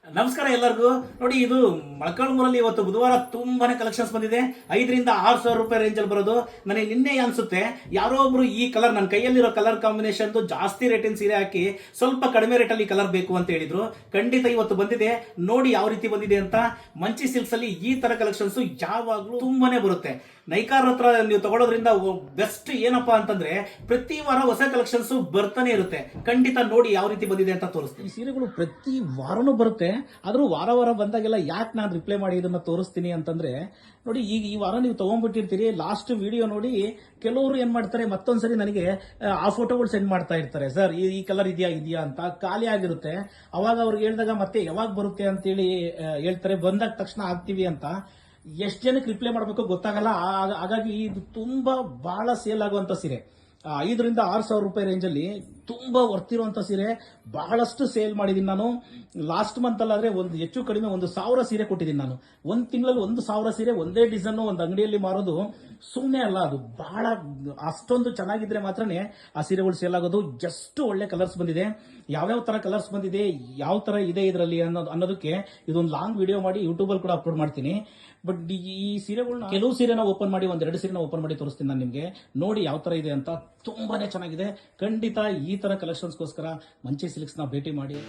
ನಮಸ್ಕಾರ ಎಲ್ಲರಿಗೂ. ನೋಡಿ, ಇದು ಮೊಳಕಾಲ್ಮೂರಲ್ಲಿ ಇವತ್ತು ಬುಧವಾರ ತುಂಬಾನೇ ಕಲೆಕ್ಷನ್ಸ್ ಬಂದಿದೆ. 5,000 to 6,000 ರೂಪಾಯಿ ರೇಂಜ್ ಅಲ್ಲಿ ಬರೋದು. ನನಗೆ ನಿನ್ನೆ ಅನ್ಸುತ್ತೆ ಯಾರೋ ಒಬ್ರು ಈ ಕಲರ್, ನನ್ನ ಕೈಯಲ್ಲಿರೋ ಕಲರ್ ಕಾಂಬಿನೇಷನ್ ಜಾಸ್ತಿ ರೇಟಿನ ಸೀರೆ ಹಾಕಿ ಸ್ವಲ್ಪ ಕಡಿಮೆ ರೇಟಲ್ಲಿ ಕಲರ್ ಬೇಕು ಅಂತ ಹೇಳಿದ್ರು. ಖಂಡಿತ ಇವತ್ತು ಬಂದಿದೆ. ನೋಡಿ ಯಾವ ರೀತಿ ಬಂದಿದೆ ಅಂತ. ಮಂಚಿ ಸಿಲ್ಕ್ಸ್ ಅಲ್ಲಿ ಈ ತರ ಕಲೆಕ್ಷನ್ಸ್ ಯಾವಾಗ್ಲೂ ತುಂಬಾನೇ ಬರುತ್ತೆ. ನೈಕಾರ್ ಹತ್ರ ನೀವು ತಗೊಳ್ಳೋದ್ರಿಂದ ಬೆಸ್ಟ್ ಏನಪ್ಪಾ ಅಂತಂದ್ರೆ ಪ್ರತಿ ವಾರ ಹೊಸ ಕಲೆಕ್ಷನ್ಸ್ ಬರ್ತಾನೆ ಇರುತ್ತೆ. ಖಂಡಿತ ನೋಡಿ ಯಾವ ರೀತಿ ಬಂದಿದೆ ಅಂತ ತೋರಿಸ್ತೀನಿ. ಈ ಸೀರೆಗಳು ಪ್ರತಿ ವಾರನೂ ಬರುತ್ತೆ. ಆದ್ರೂ ವಾರ ವಾರ ಬಂದಾಗೆಲ್ಲ ಯಾಕೆ ನಾನು ರಿಪ್ಲೈ ಮಾಡಿ ಇದನ್ನ ತೋರಿಸ್ತೀನಿ ಅಂತಂದ್ರೆ, ನೋಡಿ ಈಗ ಈ ವಾರ ನೀವು ತಗೊಂಡ್ಬಿಟ್ಟಿರ್ತೀರಿ, ಲಾಸ್ಟ್ ವಿಡಿಯೋ ನೋಡಿ ಕೆಲವರು ಏನ್ ಮಾಡ್ತಾರೆ, ಮತ್ತೊಂದ್ಸರಿ ನನಗೆ ಆ ಫೋಟೋಗಳು ಸೆಂಡ್ ಮಾಡ್ತಾ ಇರ್ತಾರೆ. ಸರ್ ಈ ಕಲರ್ ಇದೆಯಾ ಅಂತ. ಖಾಲಿ ಆಗಿರುತ್ತೆ. ಅವಾಗ ಅವ್ರಿಗೆ ಹೇಳಿದಾಗ ಮತ್ತೆ ಯಾವಾಗ ಬರುತ್ತೆ ಅಂತೇಳಿ ಹೇಳ್ತಾರೆ, ಬಂದಾಗ ತಕ್ಷಣ ಆಗ್ತೀವಿ ಅಂತ. ಎಷ್ಟು ಜನಕ್ಕೆ ರಿಪ್ಲೈ ಮಾಡಬೇಕು ಗೊತ್ತಾಗಲ್ಲ. ಹಾಗಾಗಿ ಇದು ತುಂಬಾ ಬಹಳ ಸೇಲ್ ಆಗುವಂತ ಸೀರೆ. 5,000 to 6,000 ರೂಪಾಯಿ ರೇಂಜ್ ಅಲ್ಲಿ ತುಂಬಾ ವರ್ತಿರುವಂತ ಸೀರೆ. ಬಹಳಷ್ಟು ಸೇಲ್ ಮಾಡಿದೀನಿ ನಾನು. ಲಾಸ್ಟ್ ಮಂತ್ ಅಲ್ಲಾದ್ರೆ ಒಂದು ಹೆಚ್ಚು ಕಡಿಮೆ 1,000 ಸೀರೆ ಕೊಟ್ಟಿದ್ದೀನಿ ನಾನು. ಒಂದ್ ತಿಂಗಳಲ್ಲಿ 1,000 ಸೀರೆ ಒಂದೇ ಡಿಸೈನ್ ಒಂದು ಅಂಗಡಿಯಲ್ಲಿ ಮಾರೋದು ಸುಮ್ಮನೆ ಅಲ್ಲ. ಅದು ಬಹಳ ಅಷ್ಟೊಂದು ಚೆನ್ನಾಗಿದ್ರೆ ಮಾತ್ರನೇ ಆ ಸೀರೆಗಳು ಸೇಲ್ ಆಗೋದು. ಜಸ್ಟ್ ಒಳ್ಳೆ ಕಲರ್ಸ್ ಬಂದಿದೆ. ಯಾವ್ಯಾವ ತರ ಕಲರ್ಸ್ ಬಂದಿದೆ, ಯಾವ ತರ ಇದೆ ಇದರಲ್ಲಿ ಅನ್ನೋದಕ್ಕೆ ಇದೊಂದು ಲಾಂಗ್ ವಿಡಿಯೋ ಮಾಡಿ ಯೂಟ್ಯೂಬ್ ಅಲ್ಲಿ ಕೂಡ ಅಪ್ಲೋಡ್ ಮಾಡ್ತೀನಿ. ಬಟ್ ಈ ಸೀರೆಗಳನ್ನ ಕೆಲವು ಸೀರೆನ ಓಪನ್ ಮಾಡಿ, 1-2 ಸೀರೆನ ಓಪನ್ ಮಾಡಿ ತೋರಿಸ್ತೀನಿ ನಾನು ನಿಮ್ಗೆ. ನೋಡಿ ಯಾವ ತರ ಇದೆ ಅಂತ. ತುಂಬಾನೇ ಚೆನ್ನಾಗಿದೆ. ಖಂಡಿತ ಈ ತರ ಕಲೆಕ್ಷನ್ಸ್ಗೋಸ್ಕರ ಮಂಚಿ ಸಿಲ್ಕ್ಸ್ ನ ಭೇಟಿ ಮಾಡಿ.